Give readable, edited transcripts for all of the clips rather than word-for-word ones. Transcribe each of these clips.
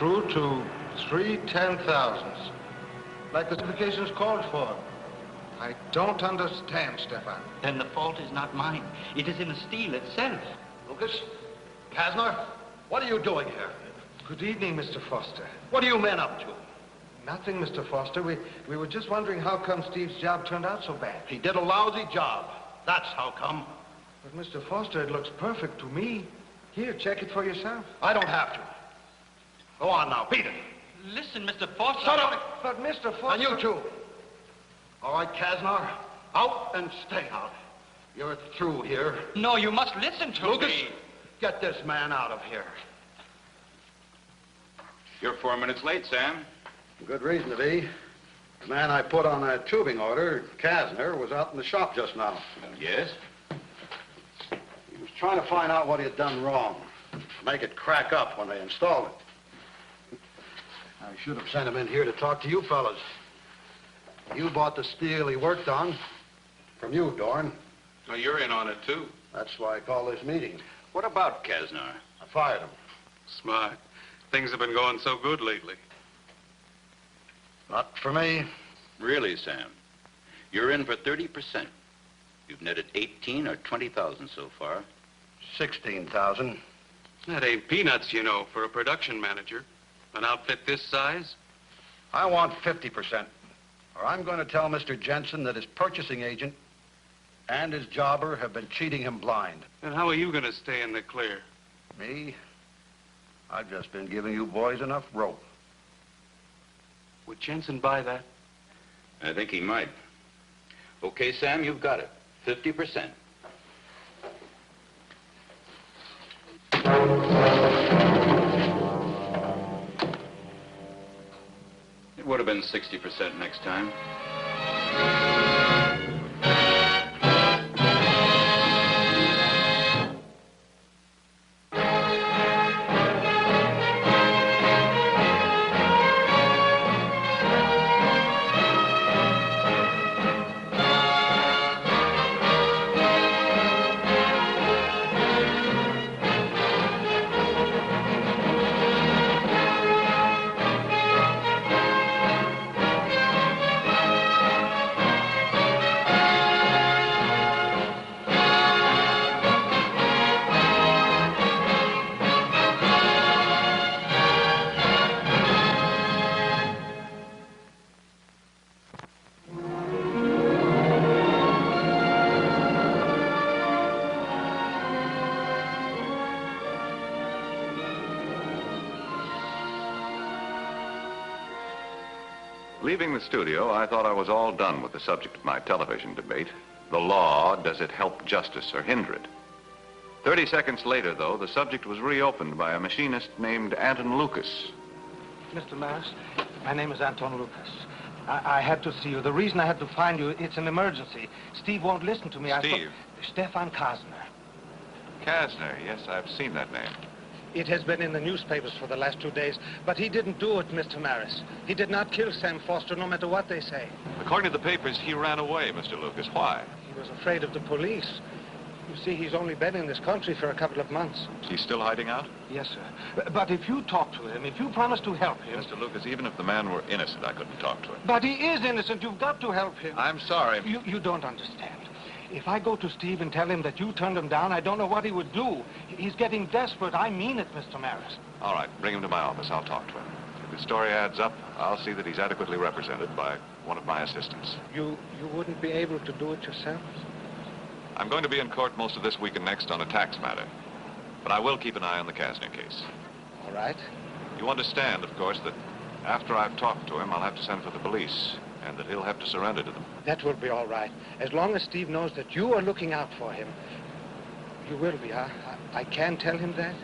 through to 3/10,000ths, like the specifications called for. I don't understand, Stefan. Then the fault is not mine. It is in the steel itself. Lucas, Kasner, what are you doing here? Good evening, Mr. Foster. What are you men up to? Nothing, Mr. Foster. We were just wondering how come Steve's job turned out so bad. He did a lousy job. That's how come. But, Mr. Foster, it looks perfect to me. Here, check it for yourself. I don't have to. Go on now, beat it. Listen, Mr. Foster. Shut up! But, Mr. Foster... And you too. All right, Kasner, out and stay out. You're through here. No, you must listen to Lucas, me. get this man out of here. You're 4 minutes late, Sam. Good reason to be. The man I put on that tubing order, Kasner, was out in the shop just now. Yes? He was trying to find out what he had done wrong, make it crack up when they installed it. I should have sent him in here to talk to you fellas. You bought the steel he worked on from you, Dorn. Oh, you're in on it, too. That's why I called this meeting. What about Kasner? I fired him. Smart. Things have been going so good lately. Not for me. Really, Sam? You're in for 30%. You've netted 18 or 20,000 so far. 16,000. That ain't peanuts, you know, for a production manager. An outfit this size? I want 50%. Or I'm going to tell Mr. Jensen that his purchasing agent and his jobber have been cheating him blind. And how are you going to stay in the clear? Me? I've just been giving you boys enough rope. Would Jensen buy that? I think he might. Okay, Sam, you've got it. 50%. It would have been 60% next time. Leaving the studio, I thought I was all done with the subject of my television debate. The law, does it help justice or hinder it? 30 seconds later, though, the subject was reopened by a machinist named Anton Lucas. Mr. Maris, my name is Anton Lucas. I had to see you. The reason I had to find you, it's an emergency. Steve won't listen to me. Steve? Stefan Kasner. Kasner, yes, I've seen that name. It has been in the newspapers for the last 2 days, but he didn't do it, Mr. Maris. He did not kill Sam Foster, no matter what they say. According to the papers, he ran away, Mr. Lucas. Why? He was afraid of the police. You see, he's only been in this country for a couple of months. He's still hiding out? Yes, sir. But if you talk to him, if you promise to help him... Mr. Lucas, even if the man were innocent, I couldn't talk to him. But he is innocent. You've got to help him. I'm sorry. You don't understand. If I go to Steve and tell him that you turned him down, I don't know what he would do. He's getting desperate. I mean it, Mr. Maris. All right, bring him to my office. I'll talk to him. If his story adds up, I'll see that he's adequately represented by one of my assistants. You wouldn't be able to do it yourself? I'm going to be in court most of this week and next on a tax matter. But I will keep an eye on the Kasner case. All right. You understand, of course, that after I've talked to him, I'll have to send for the police, and that he'll have to surrender to them. That will be all right. As long as Steve knows that you are looking out for him. You will be, huh? I can tell him that?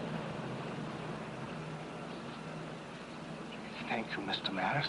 Thank you, Mr. Maris.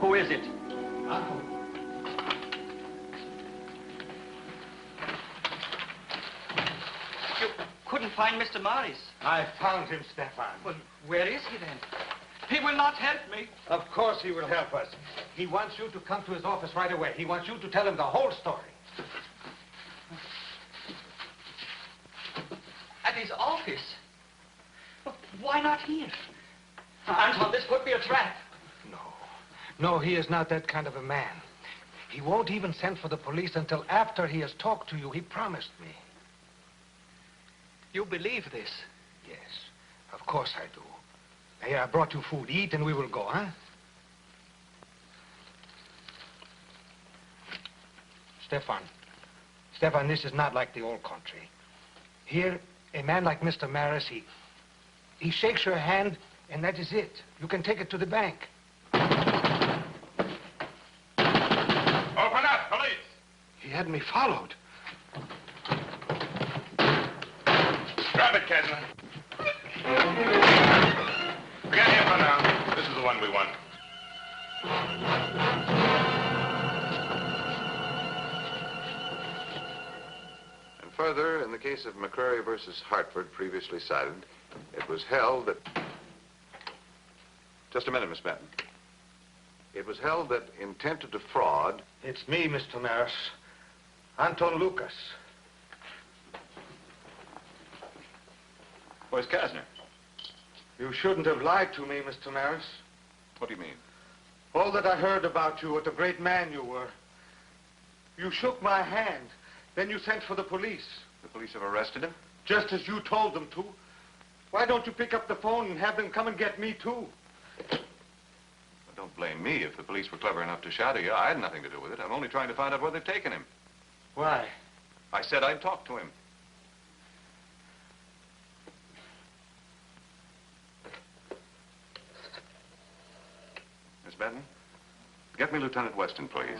Who is it? Uncle. You couldn't find Mr. Morris. I found him, Stefan. Well, where is he then? He will not help me. Of course he will help us. He wants you to come to his office right away. He wants you to tell him the whole story. At his office? Why not here? Anton, this could be a trap. No, he is not that kind of a man. He won't even send for the police until after he has talked to you. He promised me. You believe this? Yes, of course I do. Here, I brought you food. Eat and we will go, huh? Stefan, this is not like the old country. Here, a man like Mr. Maris, he shakes your hand, and that is it. You can take it to the bank. Open up, police! He had me followed. Grab it, Kessler. Forget him for now. This is the one we want. And further, in the case of McCrary versus Hartford, previously cited, it was held that... Just a minute, Miss Benton. It was held that intent to defraud... It's me, Mr. Maris. Anton Lucas. Where's Kasner? You shouldn't have lied to me, Mr. Maris. What do you mean? All that I heard about you, what a great man you were. You shook my hand. Then you sent for the police. The police have arrested him? Just as you told them to. Why don't you pick up the phone and have them come and get me, too? Well, don't blame me if the police were clever enough to shadow you. I had nothing to do with it. I'm only trying to find out where they've taken him. Why? I said I'd talk to him. Miss Benton, get me Lieutenant Weston, please.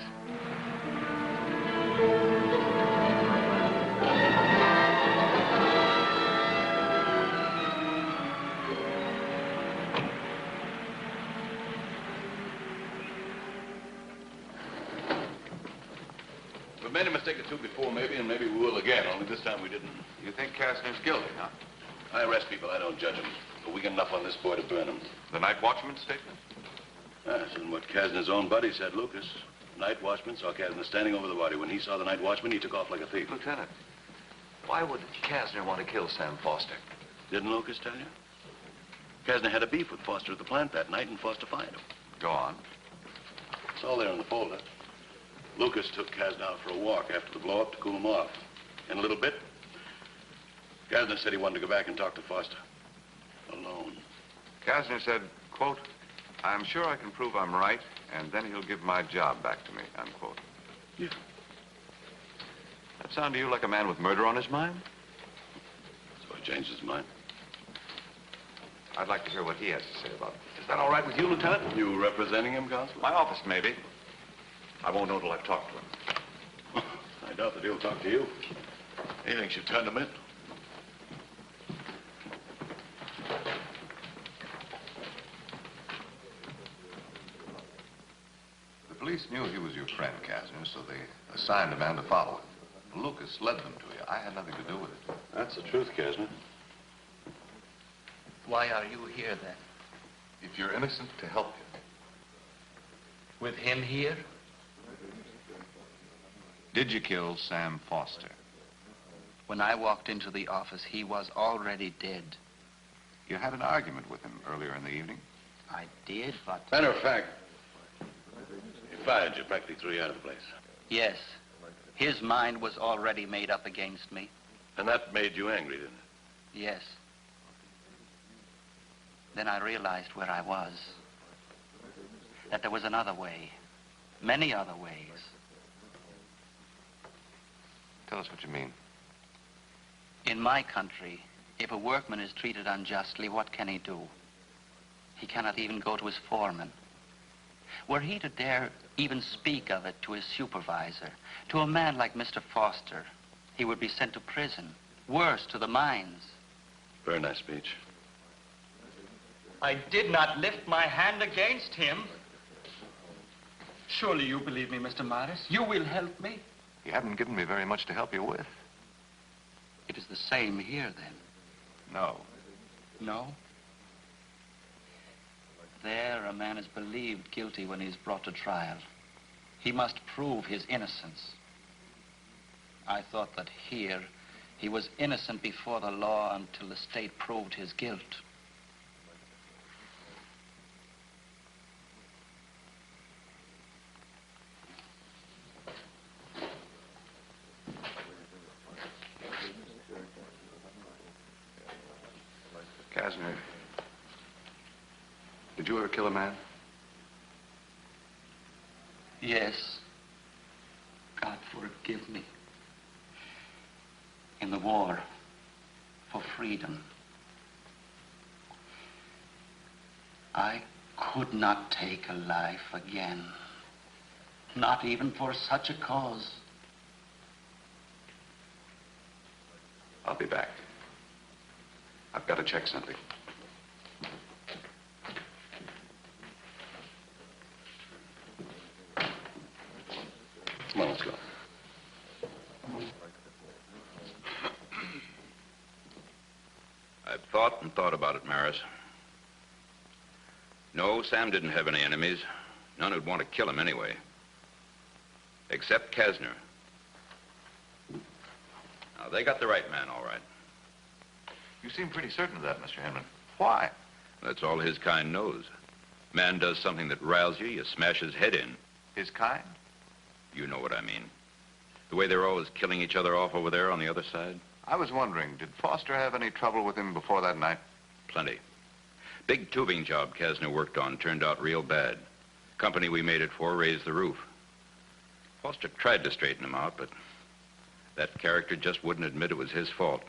We made a mistake or two before, maybe, and maybe we will again, only this time we didn't. You think Kastner's guilty, huh? I arrest people, I don't judge them. But we get enough on this boy to burn him. The night watchman's statement? That's in what Kasner's own buddy said, Lucas. Night watchman saw Kasner standing over the body. When he saw the night watchman, he took off like a thief. Lieutenant, why would Kasner want to kill Sam Foster? Didn't Lucas tell you? Kasner had a beef with Foster at the plant that night, and Foster fired him. Go on. It's all there in the folder. Lucas took Kasner out for a walk after the blow-up to cool him off. In a little bit, Kasner said he wanted to go back and talk to Foster. Alone. Kasner said, quote, I'm sure I can prove I'm right, and then he'll give my job back to me, unquote. Yeah. That sound to you like a man with murder on his mind? So he changed his mind. I'd like to hear what he has to say about it. Is that all right with you, Lieutenant? You representing him, Counselor? My office, maybe. I won't know till I've talked to him. I doubt that he'll talk to you. Anything should turn him in. The police knew he was your friend, Kasner, so they assigned a man to follow him. Lucas led them to you. I had nothing to do with it. That's the truth, Kasner. Why are you here, then? If you're innocent, to help you. With him here? Did you kill Sam Foster? When I walked into the office, he was already dead. You had an argument with him earlier in the evening? I did, but... Matter of fact, he fired you, practically threw you out of the place. Yes. His mind was already made up against me. And that made you angry, didn't it? Yes. Then I realized where I was. That there was another way. Many other ways. Tell us what you mean. In my country, if a workman is treated unjustly, what can he do? He cannot even go to his foreman. Were he to dare even speak of it to his supervisor, to a man like Mr. Foster, he would be sent to prison. Worse, to the mines. Very nice speech. I did not lift my hand against him. Surely you believe me, Mr. Morris. You will help me. You haven't given me very much to help you with. It is the same here, then. No. No? There, a man is believed guilty when he's brought to trial. He must prove his innocence. I thought that here, he was innocent before the law until the state proved his guilt. Kasner, did you ever kill a man? Yes. God forgive me. In the war, for freedom, I could not take a life again. Not even for such a cause. I'll be back. I've got to check something. Come on, let's go. I've thought and thought about it, Maris. No, Sam didn't have any enemies. None who'd want to kill him anyway. Except Kasner. Now, they got the right man, all right. You seem pretty certain of that, Mr. Henman. Why? That's all his kind knows. Man does something that riles you, you smash his head in. His kind? You know what I mean. The way they're always killing each other off over there on the other side. I was wondering, did Foster have any trouble with him before that night? Plenty. Big tubing job Kasner worked on turned out real bad. Company we made it for raised the roof. Foster tried to straighten him out, but that character just wouldn't admit it was his fault.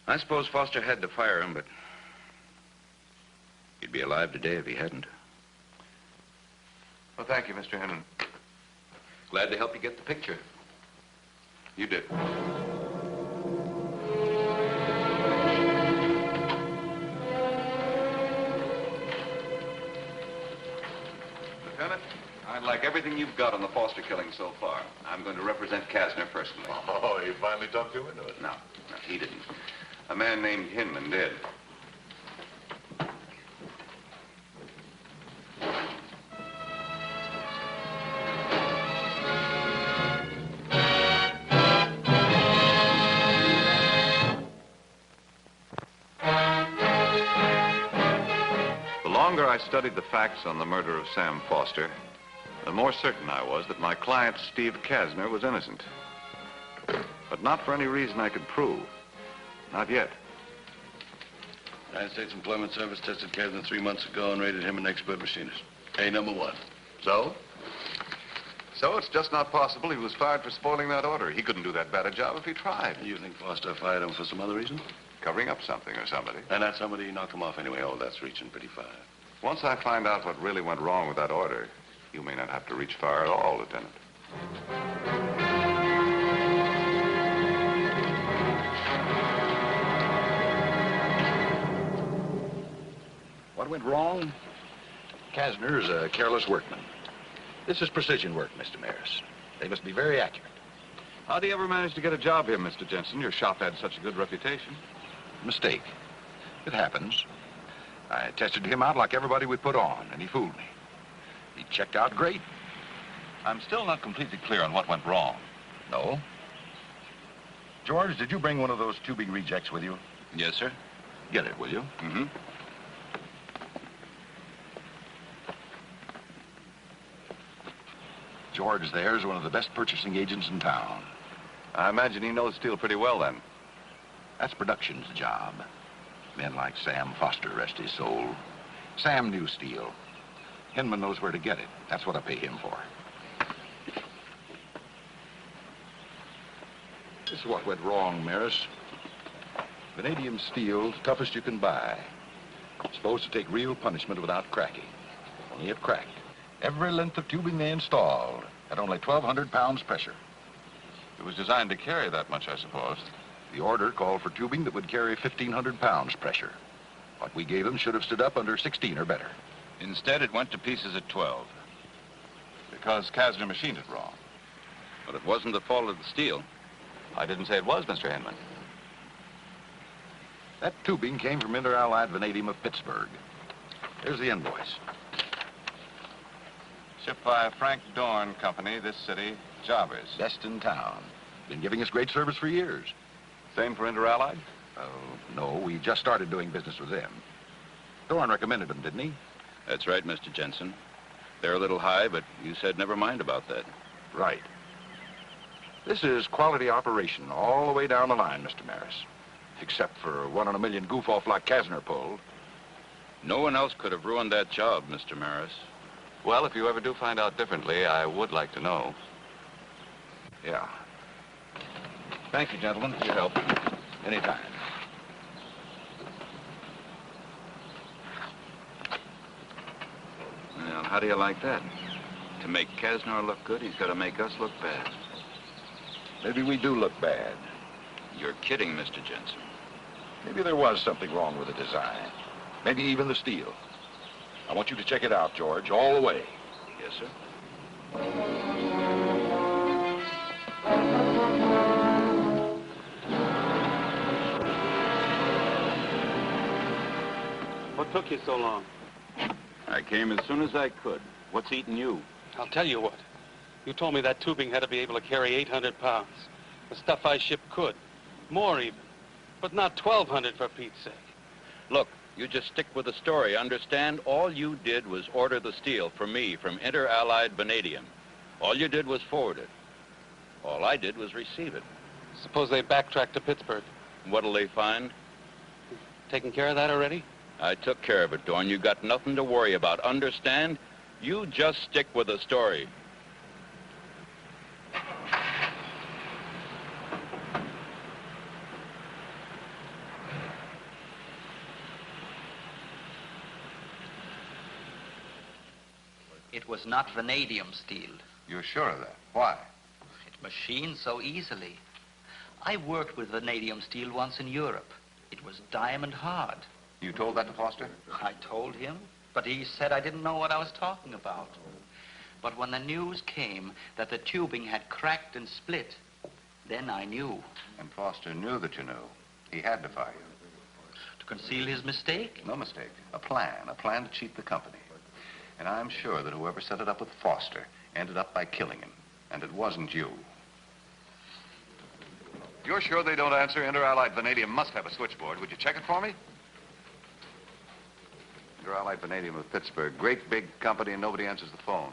I suppose Foster had to fire him, but he'd be alive today if he hadn't. Well, thank you, Mr. Henman. Glad to help you get the picture. You did. Lieutenant, I like everything you've got on the Foster killing so far. I'm going to represent Kasner personally. Oh, you finally talked him into it? No, he didn't. A man named Hinman did. The longer I studied the facts on the murder of Sam Foster, the more certain I was that my client, Steve Kasner, was innocent. But not for any reason I could prove. Not yet. United States Employment Service tested Kasner 3 months ago and rated him an expert machinist. A number 1. So? So it's just not possible he was fired for spoiling that order. He couldn't do that bad a job if he tried. You think Foster fired him for some other reason? Covering up something or somebody. And that somebody knocked him off anyway. Oh, that's reaching pretty far. Once I find out what really went wrong with that order, you may not have to reach far at all, Lieutenant. What went wrong? Kasner is a careless workman. This is precision work, Mr. Maris. They must be very accurate. How do you ever manage to get a job here, Mr. Jensen? Your shop had such a good reputation. Mistake. It happens. I tested him out like everybody we put on, and he fooled me. He checked out great. I'm still not completely clear on what went wrong. No? George, did you bring one of those tubing rejects with you? Yes, sir. Get it, will you? Mm-hmm. George there is one of the best purchasing agents in town. I imagine he knows steel pretty well, then. That's production's job. Men like Sam Foster, rest his soul. Sam knew steel. Hinman knows where to get it. That's what I pay him for. This is what went wrong, Maris. Vanadium steel, toughest you can buy. Supposed to take real punishment without cracking. Only it cracked. Every length of tubing they installed at only 1,200 pounds pressure. It was designed to carry that much, I suppose. The order called for tubing that would carry 1,500 pounds pressure. What we gave them should have stood up under 16 or better. Instead, it went to pieces at 12. because Kasner machined it wrong. But it wasn't the fault of the steel. I didn't say it was, Mr. Hinman. That tubing came from Inter-Allied Vanadium of Pittsburgh. Here's the invoice. Shipped by Frank Dorn Company, this city, jobbers. Best in town. Been giving us great service for years. Same for Inter-Allied? Oh, no, we just started doing business with them. Dorn recommended them, didn't he? That's right, Mr. Jensen. They're a little high, but you said never mind about that. Right. This is quality operation all the way down the line, Mr. Maris. Except for a 1 in a million goof-off like Kasner pulled. No one else could have ruined that job, Mr. Maris. Well, if you ever do find out differently, I would like to know. Yeah. Thank you, gentlemen, for your help. Anytime. Well, how do you like that? To make Kasner look good, he's got to make us look bad. Maybe we do look bad. You're kidding, Mr. Jensen. Maybe there was something wrong with the design. Maybe even the steel. I want you to check it out, George, all the way. Yes, sir. What took you so long? I came as soon as I could. What's eating you? I'll tell you what. You told me that tubing had to be able to carry 800 pounds. The stuff I shipped could. More even. But not 1,200 for Pete's sake. Look, you just stick with the story, understand? All you did was order the steel for me from Inter-Allied Vanadium. All you did was forward it. All I did was receive it. Suppose they backtrack to Pittsburgh. What'll they find? Taking care of that already? I took care of it, Dorn. You got nothing to worry about. Understand? You just stick with the story. It was not vanadium steel. You're sure of that? Why? It machined so easily. I worked with vanadium steel once in Europe. It was diamond hard. You told that to Foster? I told him, but he said I didn't know what I was talking about. But when the news came that the tubing had cracked and split, then I knew. And Foster knew that you knew. He had to fire you. To conceal his mistake? No mistake. A plan to cheat the company. And I'm sure that whoever set it up with Foster ended up by killing him. And it wasn't you. You're sure they don't answer? Inter-Allied Vanadium must have a switchboard. Would you check it for me? Inter-Allied Vanadium of Pittsburgh. Great big company and nobody answers the phone.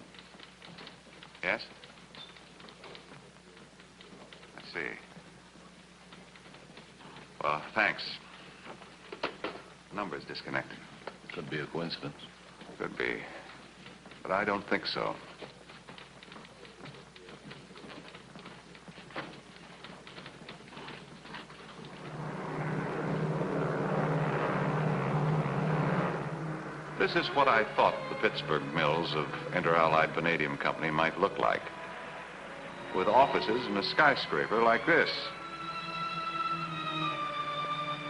Yes? Let's see. Well, thanks. Number's disconnected. Could be a coincidence. Could be. But I don't think so. This is what I thought the Pittsburgh mills of Inter-Allied Vanadium Company might look like. With offices in a skyscraper like this.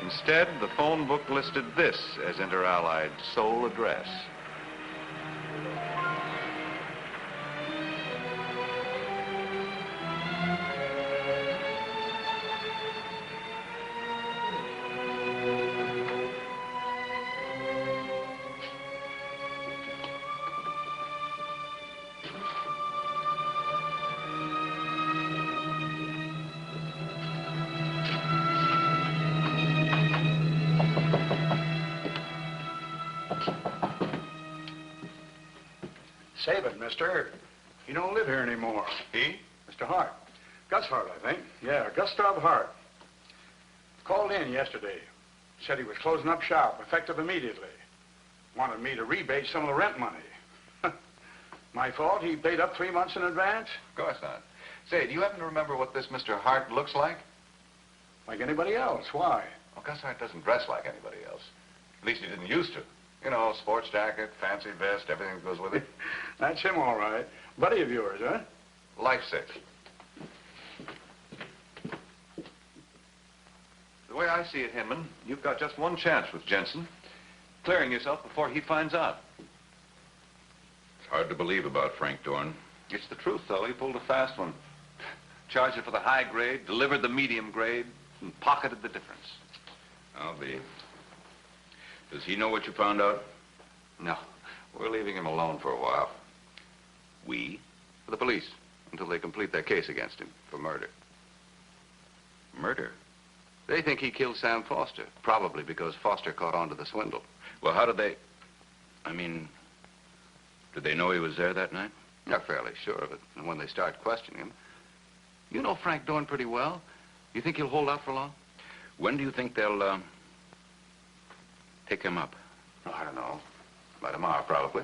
Instead, the phone book listed this as Inter-Allied's sole address. Save it, mister. He don't live here anymore. He? Mr. Hart. Gus Hart, I think. Yeah, Gustav Hart. Called in yesterday. Said he was closing up shop, effective immediately. Wanted me to rebate some of the rent money. My fault? He paid up 3 months in advance? Of course not. Say, do you happen to remember what this Mr. Hart looks like? Like anybody else. Why? Well, Gus Hart doesn't dress like anybody else. At least he didn't used to. You know, sports jacket, fancy vest, everything that goes with it. That's him, all right. Buddy of yours, huh? Life-sick. The way I see it, Hinman, you've got just one chance with Jensen. Clearing yourself before he finds out. It's hard to believe about Frank Dorn. It's the truth, though. He pulled a fast one. Charged it for the high grade, delivered the medium grade, and pocketed the difference. I'll be. Does he know what you found out? No. We're leaving him alone for a while. We? For the police, until they complete their case against him for murder. Murder? They think he killed Sam Foster, probably because Foster caught on to the swindle. Well, how did they... I mean, did they know he was there that night? They're fairly sure of it. And when they start questioning him... You know Frank Dorn pretty well. You think he'll hold out for long? When do you think they'll, pick him up? Oh, I don't know. By tomorrow, probably.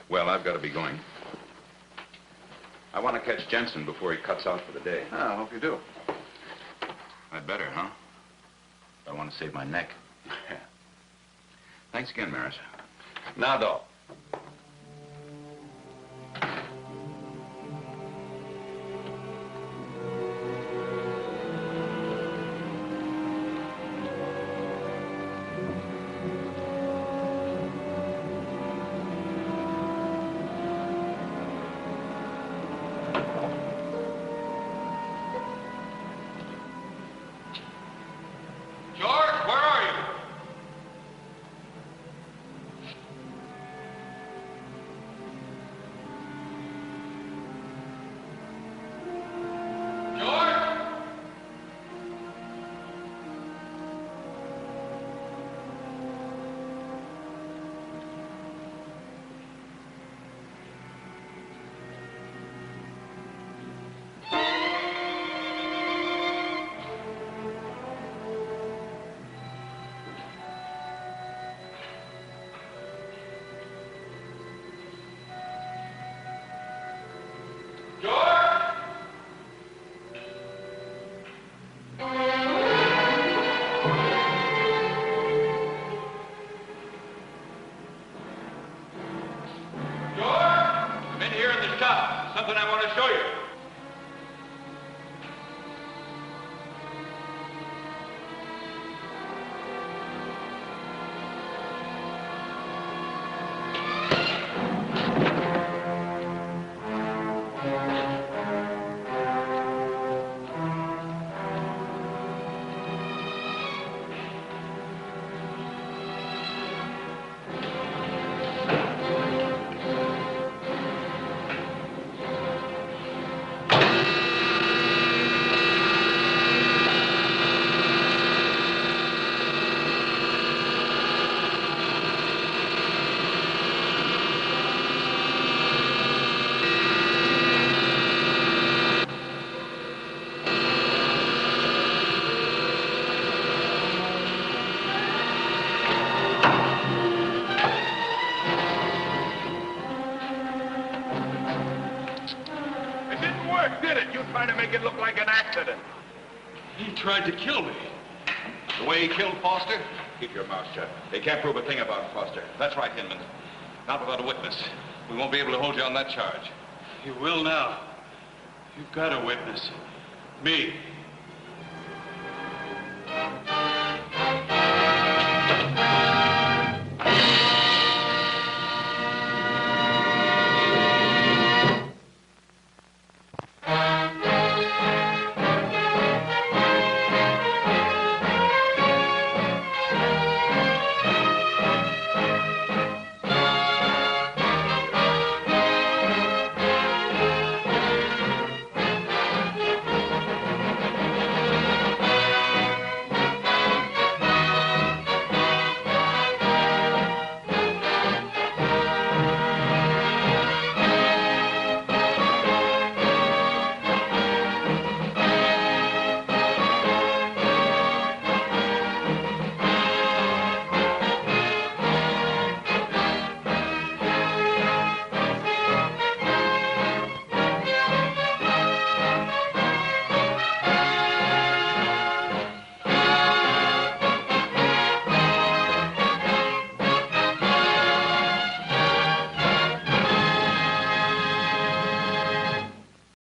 Well, I've got to be going. I want to catch Jensen before he cuts out for the day. Oh, I hope you do. I'd better, huh? I want to save my neck. Thanks again, Maris. Nado. Something I want to show you. Did it? You trying to make it look like an accident. He tried to kill me. The way he killed Foster? Keep your mouth shut. They can't prove a thing about Foster. That's right, Hinman. Not without a witness. We won't be able to hold you on that charge. You will now. You've got a witness. Me.